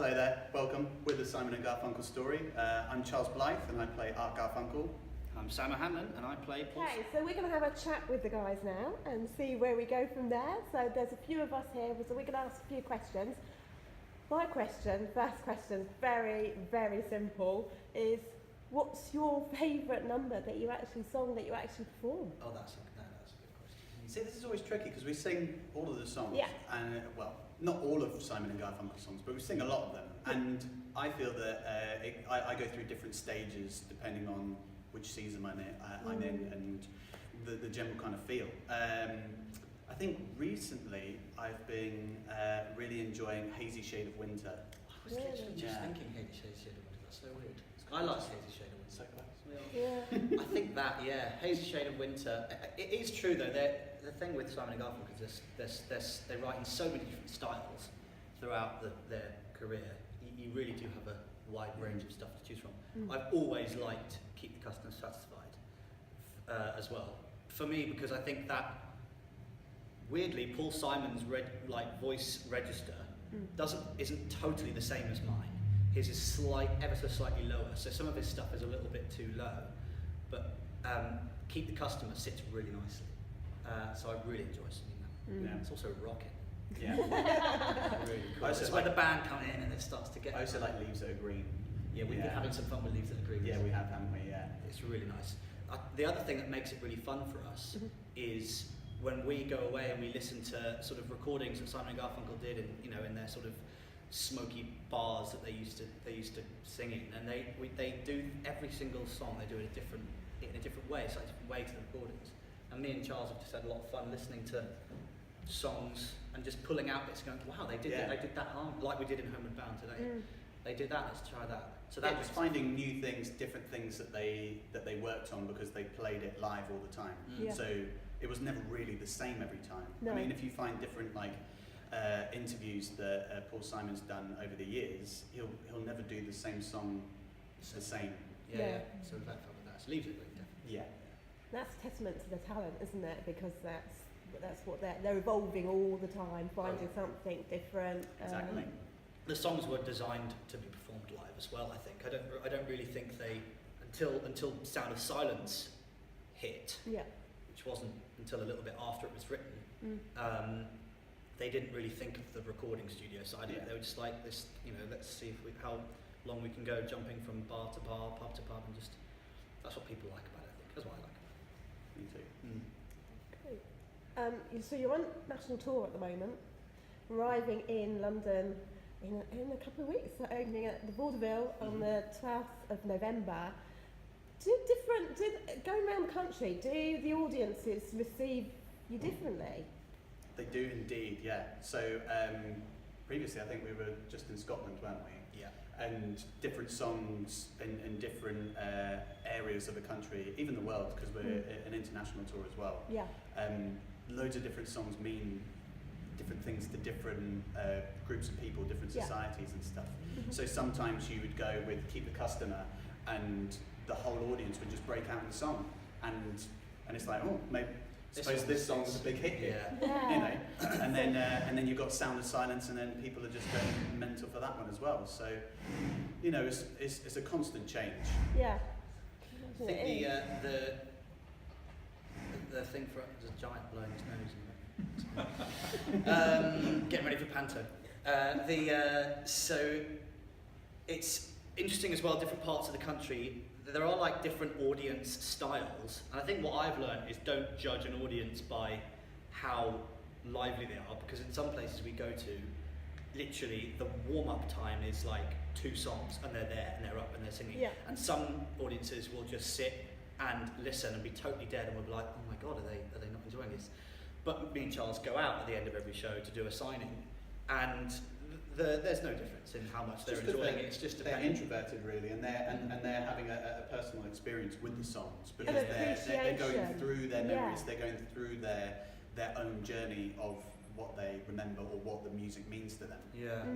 Hello there, welcome. We're the Simon and Garfunkel story. I'm Charles Blythe and I play Art Garfunkel. I'm Sam O'Hanlon and I play Paul. Okay, so we're going to have a chat with the guys now and see where we go from there. So there's a few of us here, so we're going to ask a few questions. My question, first question, very, very simple, is what's your favourite number that you actually performed? Oh, that's a good question. See, this is always tricky because we sing all of the songs. Yeah. And, well, not all of Simon and Garfunkel songs, but we sing a lot of them. And I feel that I go through different stages depending on which season I'm in and the general kind of feel. I think recently I've been really enjoying Hazy Shade of Winter. I was literally just thinking Hazy Shade of Winter, that's so weird. I like Hazy Shade of Winter. So close. Yeah. I think that, Hazy Shade of Winter. It is true though, the thing with Simon and Garfunkel is they write in so many different styles throughout their career. You really do have a wide range of stuff to choose from. I've always liked Keep the Customer Satisfied as well. For me, because I think that, weirdly, Paul Simon's voice register isn't totally the same as mine. His is ever so slightly lower, so some of his stuff is a little bit too low, but Keep the Customer sits really nicely. So I really enjoy singing that. It's also rocking. Yeah. Really cool. It's where the band come in and it starts to get... I also like Leaves That Are Green. Yeah, we've been having some fun with Leaves That Are Green. Yeah, we have, haven't we? Yeah. It's really nice. The other thing that makes it really fun for us is when we go away and we listen to sort of recordings that Simon and Garfunkel did in their sort of smoky bars that they used to sing in, and they do every single song they do in a different way. It's like a different way to the recordings. And me and Charles have just had a lot of fun listening to songs and just pulling out bits, going, wow, they did that harm, like we did in Homeward Bound today. They did that. Let's try that. So that just finding new things, different things that they worked on because they played it live all the time. Yeah. So it was never really the same every time. No. I mean, if you find different interviews that Paul Simon's done over the years, he'll never do the same song the same. Yeah. So we've had fun with that. So Leaves It Green, definitely. Yeah. That's testament to the talent, isn't it? Because that's what they're evolving all the time, finding something different. Exactly. The songs were designed to be performed live as well. I think I don't really think they until Sound of Silence hit, which wasn't until a little bit after it was written. They didn't really think of the recording studio side of it. They were just like this, let's see how long we can go jumping from bar to bar, pub to pub, and just that's what people like about it. I think that's what I like about it. Me too. Great. So you're on national tour at the moment, arriving in London in a couple of weeks, so opening at the Vaudeville on the 12th of November. Going around the country, do the audiences receive you differently? They do indeed, yeah. So previously I think we were just in Scotland, weren't we? Yeah. And different songs in different areas of the country, even the world, because we're an international tour as well. Yeah. Loads of different songs mean different things to different groups of people, different societies and stuff. So sometimes you would go with Keep the Customer and the whole audience would just break out in song, and it's like, oh, maybe suppose this song was a big hit here, and then you've got Sound of Silence, and then people are just going mental for that one as well. So it's a constant change. Yeah. I think the thing for there's a giant blowing his nose. Getting ready for Panto. So it's interesting as well. Different parts of the country, there are different audience styles, and I think what I've learned is don't judge an audience by how lively they are, because in some places we go to, literally the warm-up time is 2 songs and they're there and they're up and they're singing. And some audiences will just sit and listen and be totally dead, and we'll be like, oh my god, are they not enjoying this? But me and Charles go out at the end of every show to do a signing, and there's no difference in how much they're enjoying it. It's just they're introverted really, and they're having a personal experience with the songs, because they're going through their memories, they're going through their own journey of what they remember or what the music means to them.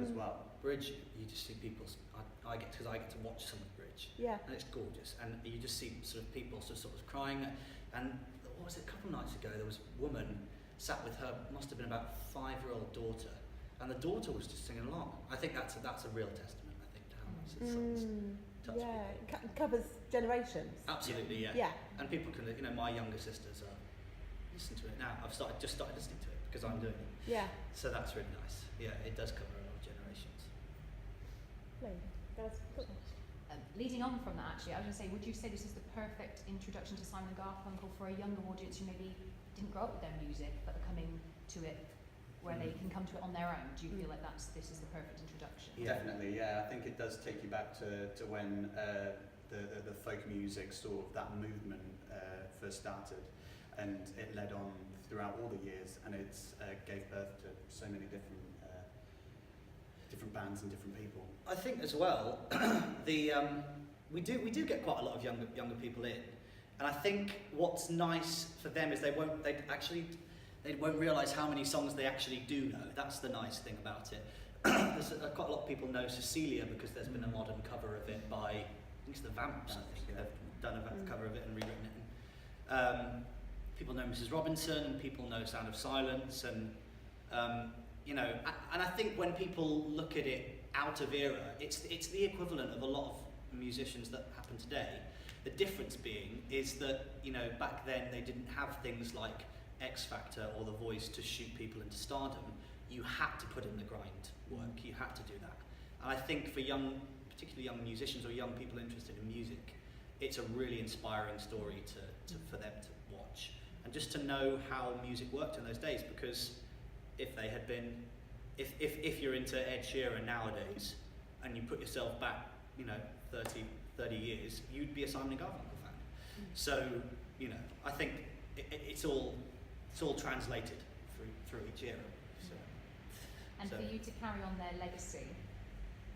As well. Bridge, you just see people. I get to watch some of Bridge, and it's gorgeous, and you just see sort of people sort of crying. And what was it? A couple of nights ago, there was a woman sat with her, must have been about 5-year-old daughter, and the daughter was just singing along. I think that's a real testament, I think, to how much the songs touch people. It covers generations. Absolutely, yeah. And people can, my younger sisters listen to it now. I've just started listening to it because I'm doing it. Yeah. So that's really nice. Yeah, it does cover a lot of generations. Leading on from that, actually, I was going to say, would you say this is the perfect introduction to Simon and Garfunkel for a younger audience who maybe didn't grow up with their music but are coming to it where they can come to it on their own? Do you feel like this is the perfect introduction? Yeah. Definitely, yeah. I think it does take you back to when the folk music, sort of that movement first started, and it led on throughout all the years, and it's gave birth to so many different bands and different people. I think as well, we do get quite a lot of younger people in, and I think what's nice for them is they won't realise how many songs they actually do know. That's the nice thing about it. There's quite a lot of people know Cecilia because there's been a modern cover of it by, I think it's the Vamps. I think they've done a cover of it and rewritten it. People know Mrs. Robinson, and people know Sound of Silence, and and I think when people look at it out of era, it's the equivalent of a lot of musicians that happen today. The difference being is that, back then they didn't have things like X Factor or The Voice to shoot people into stardom. You had to put in the grind work, you had to do that. And I think for particularly young musicians or young people interested in music, it's a really inspiring story for them to watch. And just to know how music worked in those days, because if they had been, if you're into Ed Sheeran nowadays and you put yourself back, 30 years, you'd be a Simon and Garfunkel fan. So, I think it's all translated through each era. And for you to carry on their legacy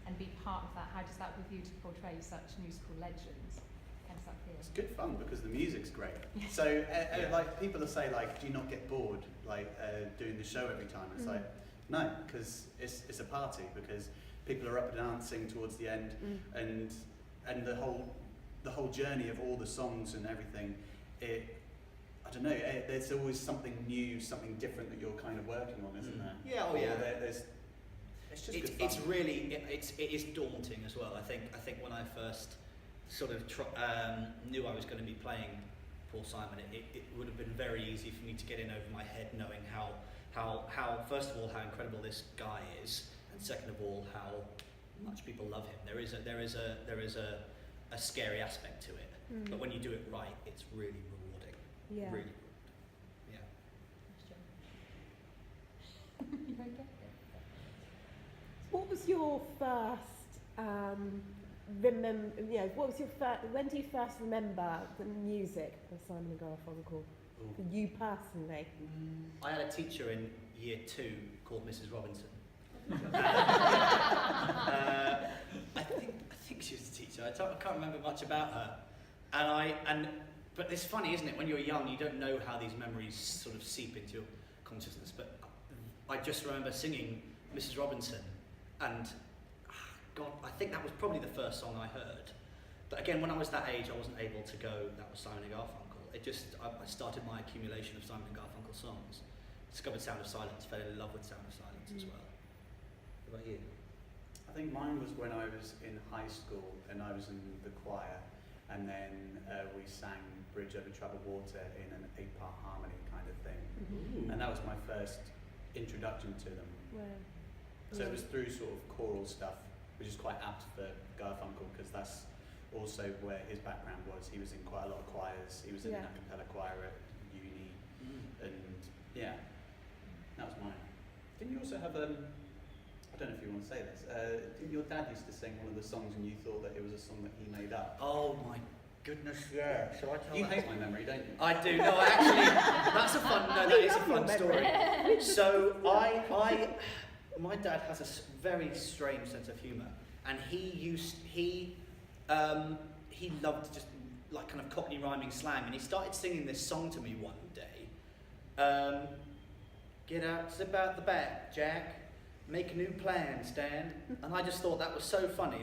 and be part of that, how does that with you to portray such musical legends? How does that feel? It's good fun because the music's great. So, like, people will say, like, do you not get bored, like, doing the show every time? It's like, no, because it's a party, because people are up and dancing towards the end, and the whole journey of all the songs and everything, I don't know, there's always something new, something different that you're kind of working on, isn't there? Yeah, It's just good fun. It's really, it is daunting as well. I think when I first sort of knew I was going to be playing Paul Simon, it would have been very easy for me to get in over my head, knowing how first of all how incredible this guy is, and second of all how much people love him. There is a scary aspect to it, but when you do it right, it's really rewarding. Yeah. Really rewarding. You okay? What was your first when do you first remember the music of Simon and Garfunkel? For you personally? I had a teacher in year 2 called Mrs. Robinson. I think she was a teacher. I can't remember much about her. But it's funny, isn't it? When you're young, you don't know how these memories sort of seep into your consciousness. But I just remember singing Mrs. Robinson, and God, I think that was probably the first song I heard. But again, when I was that age, I wasn't able to go, that was Simon and Garfunkel. I started my accumulation of Simon and Garfunkel songs. Discovered Sound of Silence, fell in love with Sound of Silence as well. What about you? I think mine was when I was in high school and I was in the choir, and then we sang Bridge Over Troubled Water in an 8-part harmony kind of thing. And that was my first introduction to them. Wow. So it was through sort of choral stuff, which is quite apt for Garfunkel, because that's also where his background was. He was in quite a lot of choirs. He was in an a cappella choir at uni, and that was mine. Didn't you also have I don't know if you want to say this. Didn't your dad used to sing one of the songs, and you thought that it was a song that he made up? Oh my goodness, yeah. Shall I tell You that? hate my memory, don't you? I do. No, actually, that is a fun story. So my dad has a very strange sense of humour, and he loved just like kind of Cockney rhyming slang, and he started singing this song to me one day. Get out, slip out the back, Jack. Make a new plan, Stan. And I just thought that was so funny.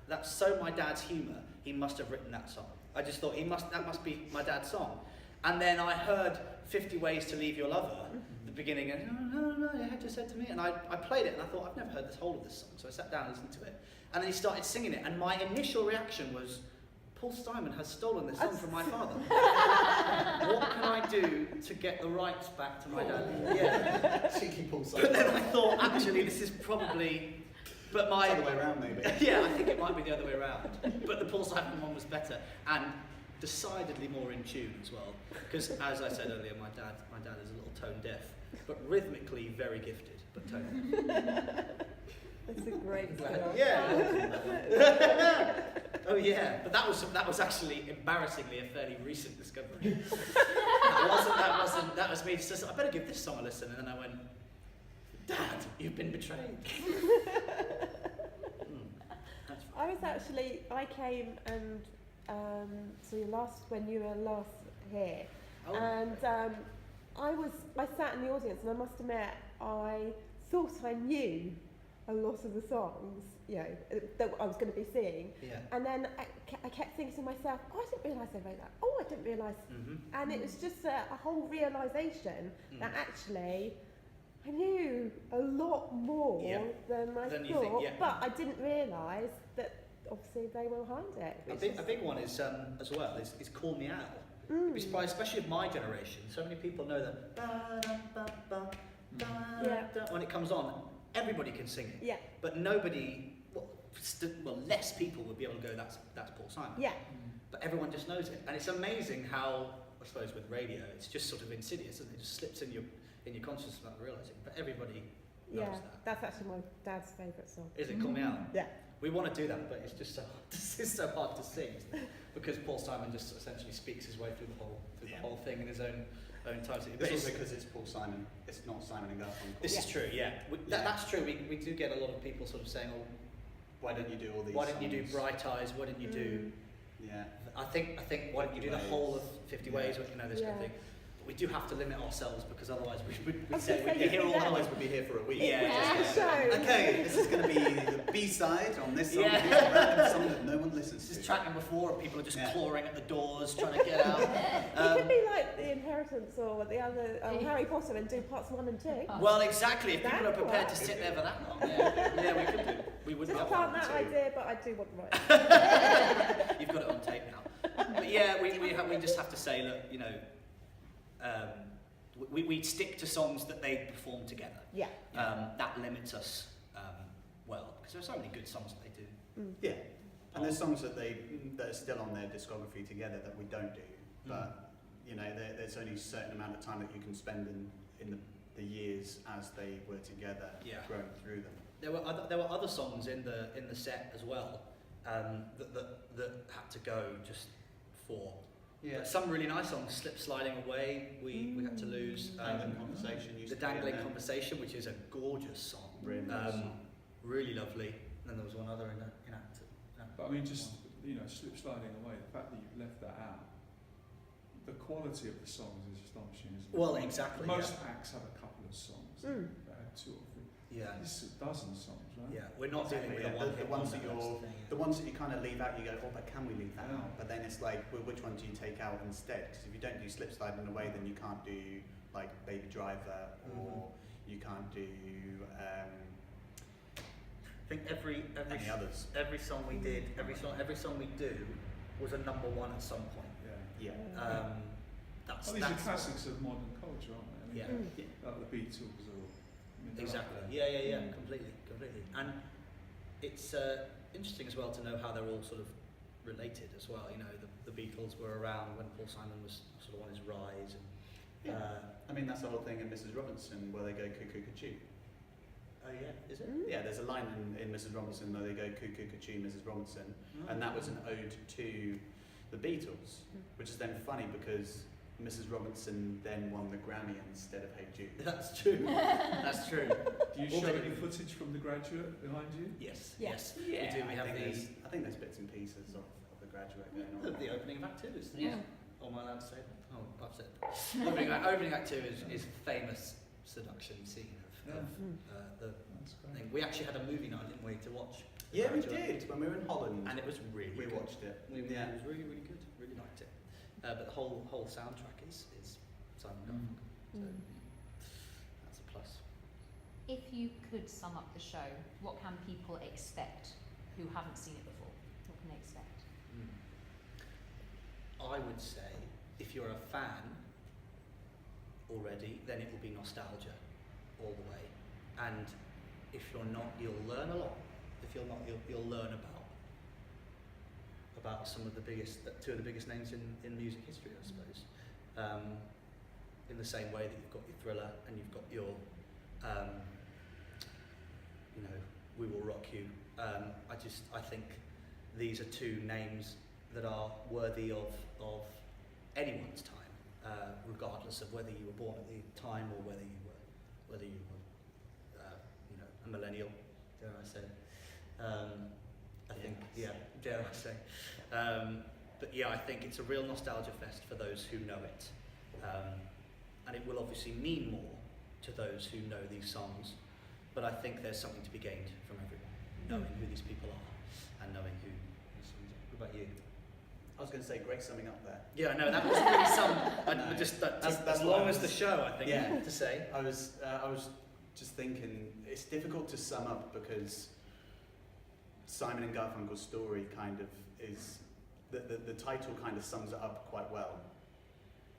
That's so my dad's humour. He must have written that song. I just thought that must be my dad's song. And then I heard 50 Ways to Leave Your Lover the beginning, and no, you had just said to me, and I played it, and I thought, I've never heard the whole of this song, so I sat down and listened to it, and then he started singing it, and my initial reaction was, Paul Simon has stolen this song from my father. What can I do to get the rights back to my dad? Yeah, Cheeky Paul Simon. but then I thought, actually, this is probably. But my It's the other way around, maybe. yeah, I think it might be the other way around. But the Paul Simon one was better and decidedly more in tune as well. Because as I said earlier, my dad is a little tone deaf, but rhythmically very gifted, but tone deaf. That's a great song. Yeah. Oh yeah, but that was actually embarrassingly a fairly recent discovery. That was me just I better give this song a listen, and then I went, Dad, you've been betrayed. I came and when you were last here, and I sat in the audience, and I must admit I thought I knew a lot of the songs, that I was going to be seeing, and then I kept thinking to myself, I didn't realise they wrote that. I didn't realise, and it was just a whole realisation that actually I knew a lot more than I thought, but I didn't realise that obviously they were behind it. A big one is as well is Call Me Out. You'd be surprised, especially of my generation. So many people know that when it comes on, everybody can sing it. Yeah. But nobody, less people would be able to go, that's Paul Simon. Yeah. But everyone just knows it, and it's amazing how, I suppose, with radio, it's just sort of insidious, isn't it? It just slips in your consciousness without realising. But everybody knows that. That's actually my dad's favourite song. Is it Call Me Out? Yeah. We want to do that, but it's just so hard to sing, isn't it? Because Paul Simon just essentially speaks his way through the whole thing in his own time. It's also because it's Paul Simon. It's not Simon and Garfunkel. This is true, yeah. That's true. We do get a lot of people sort of saying, "Oh, why don't you do all these? Why don't you do songs? Bright Eyes? Why don't you do?" Yeah. I think why don't you do the whole of 50 Ways? This kind of thing. But we do have to limit ourselves because otherwise we'd say we'd be here all Otherwise we'd be here for a week. Yeah. Okay, this is going to be the B-side on this song. Yeah. This random song that no one listens to. This is tracking before, and people are just clawing at the doors trying to get out. It could be like The Inheritance or the other Harry Potter and do parts 1 and 2. Well, exactly. If people are That prepared to works. sit there for that long, yeah, we could do. We would Just love plant that that too. idea, but I do want the right. You've got it on tape now. But yeah, we just have to say, look, we stick to songs that they perform together. Yeah. That limits us well, because there are so many good songs that they do. Yeah, and there's songs that are still on their discography together that we don't do, but there's only a certain amount of time that you can spend in the years as they were together, growing through them. There were other songs in the set as well that had to go just for. Yeah. But some really nice songs, Slip Sliding Away, we had to lose. Dangling Conversation used The to be in Dangling there. Conversation, which is a gorgeous song. Really nice song. Really lovely. And then there was one other in Act. But I mean, just Slip Sliding Away, the fact that you've left that out, the quality of the songs is astonishing, isn't it? Well, exactly. Most acts have a couple of songs that have 2 or 3. Yeah. This is a dozen songs, right? Yeah, we're not dealing with the ones that the ones that you kind of leave out, you go, oh, but can we leave that Yeah. out? But then it's like, well, which one do you take out instead? Because if you don't do Slip Sliding Away, then you can't do like Baby Driver, or you can't do I think every any others. Every song we did, every song we do was a number one at some point. Yeah. Yeah. That's These are classics of modern culture, aren't they? I mean, Yeah. Like the Beatles or... Exactly. Yeah. Completely. And it's interesting as well to know how they're all sort of related as well. The Beatles were around when Paul Simon was sort of on his rise. And, I mean, that's the whole thing in Mrs. Robinson where they go cuckoo cuckoo. Oh yeah, is it? Yeah, there's a line in Mrs. Robinson where they go cuckoo cuckoo, Mrs. Robinson, and that was an ode to the Beatles, which is then funny because Mrs. Robinson then won the Grammy instead of Hey Jude. That's true. That's true. Do you show any footage from The Graduate behind you? Yes. Yeah. Yes. We do. We have I think there's bits and pieces of The Graduate going on. the opening of Act 2 is. Yeah. Oh, am I allowed to say that? Oh, I've said. Opening Act 2 is a famous seduction scene of the That's great. thing. We actually had a movie night, didn't we, to watch? The Yeah, we Graduate. did when we were in Holland. And it was really we good. watched it. It was really, really good. Really liked it. But the whole soundtrack is Simon Garfunkel. So, plus. If you could sum up the show, what can people expect who haven't seen it before? What can they expect? I would say, if you're a fan already, then it will be nostalgia all the way. And if you're not, you'll learn a lot. If you're not, you'll learn about some of the biggest, two of the biggest names in music history, I suppose. In the same way that you've got your Thriller and you've got your, We Will Rock You. I think these are two names that are worthy of anyone's time, regardless of whether you were born at the time or whether you were a millennial, dare I say. I think, dare I say. But yeah, I think it's a real nostalgia fest for those who know it. And it will obviously mean more to those who know these songs, but I think there's something to be gained from everyone, knowing who these people are and knowing who these songs are. What about you? I was going to say, great summing up there. Yeah, no, that wasn't really some. No. That's as long as the show, I think. Yeah. To say. I was just thinking, it's difficult to sum up because Simon and Garfunkel's story kind of is, the title kind of sums it up quite well,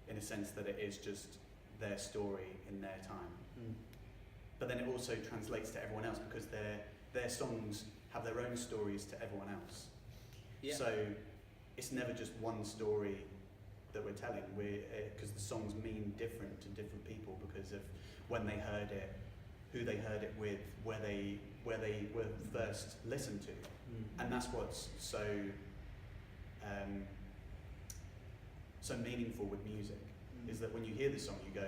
in a sense that it is just their story in their time. But then it also translates to everyone else because their songs have their own stories to everyone else. Yeah. So it's never just one story that we're telling. Because the songs mean different to different people because of when they heard it, who they heard it with, where they were first listened to, and that's what's so meaningful with music. Is that when you hear the song, you go,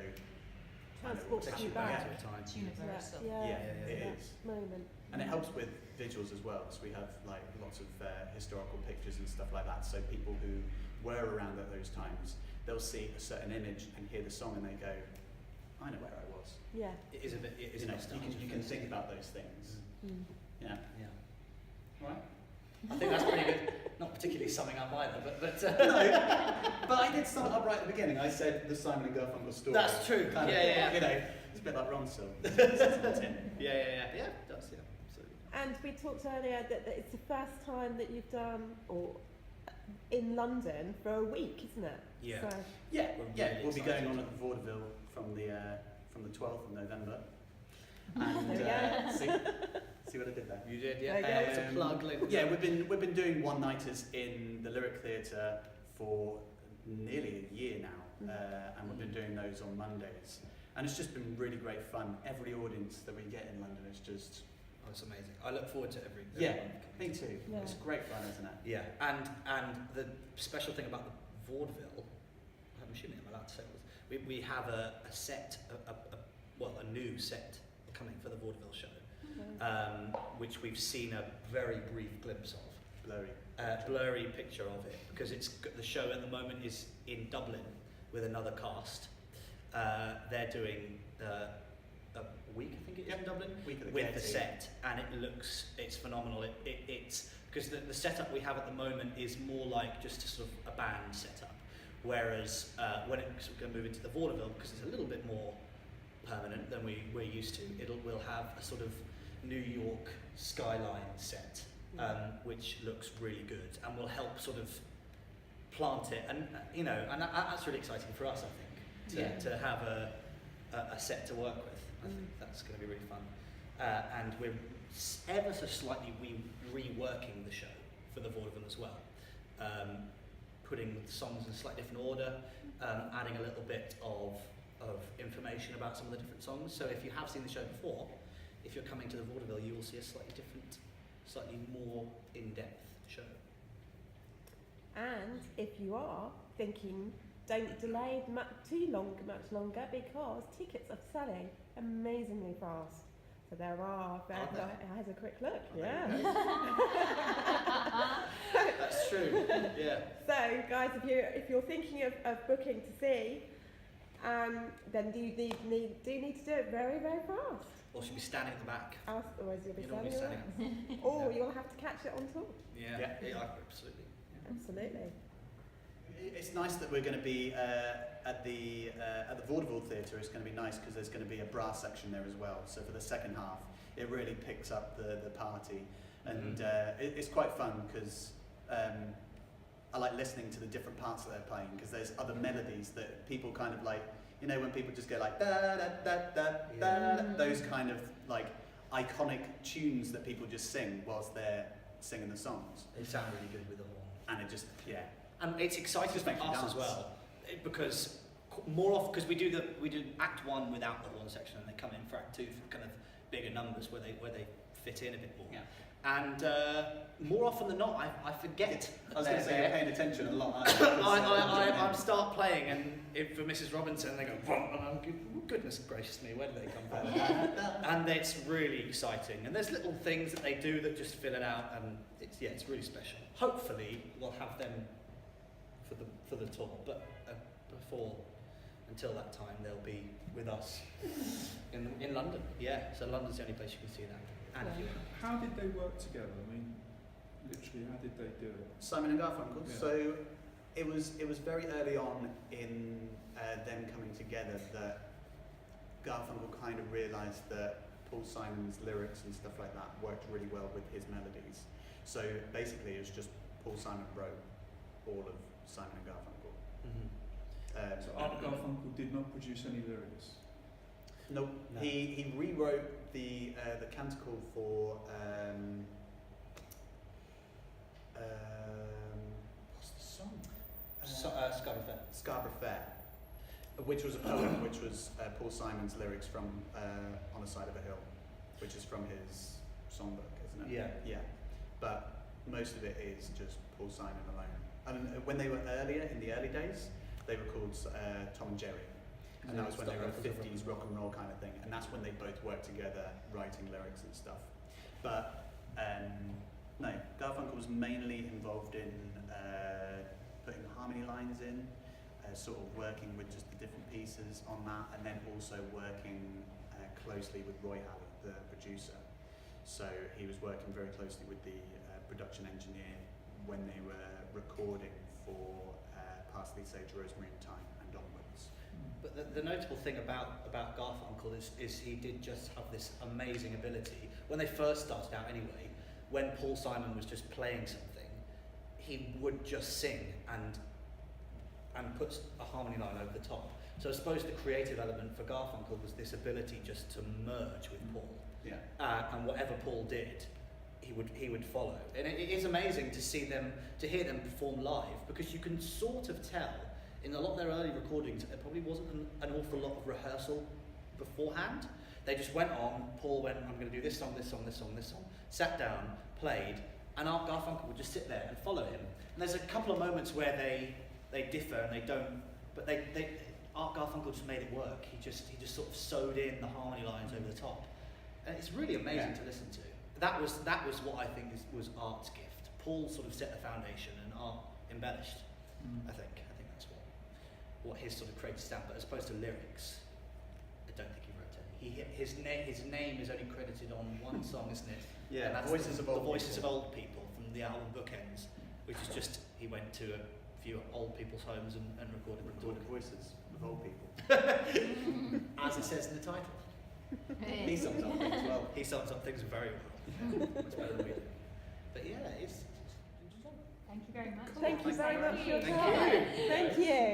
Transports I know you what's back. happening. It's universal. It that is. moment. And it helps with visuals as well, because we have like lots of historical pictures and stuff like that. So people who were around at those times, they'll see a certain image and hear the song and they go, I know where I was. Yeah. It is a bit. It is nostalgia. You can think about those things. Yeah. Yeah. Right. I think that's pretty good. Not particularly summing up either, but No, but I did sum it up right at the beginning. I said the Simon and Garfunkel story. That's true. Kind of, Yeah. It's a bit like Ronsil. Yeah, it does, yeah, absolutely. And we talked earlier that it's the first time that you've done in London for a week, isn't it? Yeah. So, We'll be going on at the Vaudeville from the 12th of November. And There we see what I did there. You did, There you yeah. go. To plug Link. Yeah, we've been doing one-nighters in the Lyric Theatre for nearly a year now, and we've been doing those on Mondays, and it's just been really great fun. Every audience that we get in London is just It's amazing. I look forward to every yeah, one. me too. Yeah. It's great fun, isn't it? Yeah, and the special thing about the Vaudeville, I'm assuming I'm allowed to say this, we have a set, a new set coming for the Vaudeville show, which we've seen a very brief glimpse of. Blurry picture of it, because the show at the moment is in Dublin with another cast. They're doing a week, I think it is, in Dublin, with the set, and it's phenomenal. It's because the setup we have at the moment is more like just a sort of a band setup, whereas when it's going to move into the Vaudeville, because it's a little bit more permanent than we're used to, we'll have a sort of New York skyline set, which looks really good and will help sort of plant it, and and that's really exciting for us, I think, to have a set to work with. I think that's going to be really fun, and we're ever so slightly reworking the show for the Vaudeville as well, putting the songs in a slightly different order, adding a little bit of information about some of the different songs. So if you have seen the show before, if you're coming to the Vaudeville, you will see a slightly different, slightly more in-depth show. and if you are thinking, don't delay much longer, because tickets are selling amazingly fast. So there are. Are they? I had a quick look. there Yeah. you go. That's true. Yeah. So, guys, if you're thinking of booking to see, then you need to do it very, very fast. Or should be standing at the back. Otherwise, you'll be You'll all be standing standing. around. Or Yeah. you'll have to catch it on tour. Yeah. Yeah. Yeah. Absolutely. Yeah. Absolutely. it's nice that we're going to be at the Vaudeville Theatre. It's going to be nice because there's going to be a brass section there as well. So for the second half, it really picks up the party, and it's quite fun because I like listening to the different parts that they're playing because there's other melodies that people kind of like. You know, when people just go like da da da da da, those kind of like iconic tunes that people just sing whilst they're singing the songs. They sound really good with them all. And it just, And it's exciting Just for makes you us dance. as well, because more often, because we do Act 1 without the horn section, and they come in for Act 2 for kind of bigger numbers where they fit in a bit more. Yeah. And more often than not, I forget. I was going to say you're paying attention a lot. I start playing, and for Mrs. Robinson, they go, "Vroom," and I'm goodness gracious me, where do they come from? And it's really exciting. And there's little things that they do that just fill it out, and it's really special. Hopefully, we'll have them for the tour, but until that time, they'll be with us in London. Yeah, so London's the only place you can see that. And if you How did they work together? I mean, literally, how did they do it? Simon and Garfunkel. Yeah. So it was very early on in them coming together that Garfunkel kind of realised that Paul Simon's lyrics and stuff like that worked really well with his melodies. So basically, it was just Paul Simon wrote all of Simon and Garfunkel. So Art Garfunkel did not produce any lyrics. Nope. No. He rewrote the canticle for what's the song? Scarborough Fair. Scarborough Fair, which was a poem, which was Paul Simon's lyrics from On a Side of a Hill, which is from his songbook, isn't it? Yeah. Yeah. But most of it is just Paul Simon alone. And when they were in the early days, they were called Tom and Jerry. And that was when they were 50s rock and roll kind of thing. And that's when they both worked together writing lyrics and stuff. But no, Garfunkel was mainly involved in putting harmony lines in, sort of working with just the different pieces on that, and then also working closely with Roy Halley, the producer. So he was working very closely with the production engineer when they were recording for Parsley, Sage, Rosemary and Thyme and onwards. But the notable thing about Garfunkel is he did just have this amazing ability. When they first started out anyway, when Paul Simon was just playing something, he would just sing and put a harmony line over the top. So I suppose the creative element for Garfunkel was this ability just to merge with Paul. Yeah. And whatever Paul did, he would follow. And it is amazing to hear them perform live, because you can sort of tell in a lot of their early recordings there probably wasn't an awful lot of rehearsal beforehand. They just went on, Paul went, I'm going to do this song, this song, this song, this song, sat down, played, and Art Garfunkel would just sit there and follow him. And there's a couple of moments where they differ and they don't, but Art Garfunkel just made it work. He just sort of sewed in the harmony lines over the top. And it's really amazing to listen to. That was what I think was Art's gift. Paul sort of set the foundation and Art embellished. I think that's what his sort of creative stamp. But as opposed to lyrics, I don't think he wrote any. His name is only credited on one song, isn't it? Yeah, And that's Voices of Old the Voices People. of Old People from the album Bookends, which is just he went to a few old people's homes and recorded Voices of Old People. as it says in the title. He sums up things well. He sums up things very well. Much better than we do. But yeah, it's Thank you very much. Thank you very much for your Thank time. you. Thank you.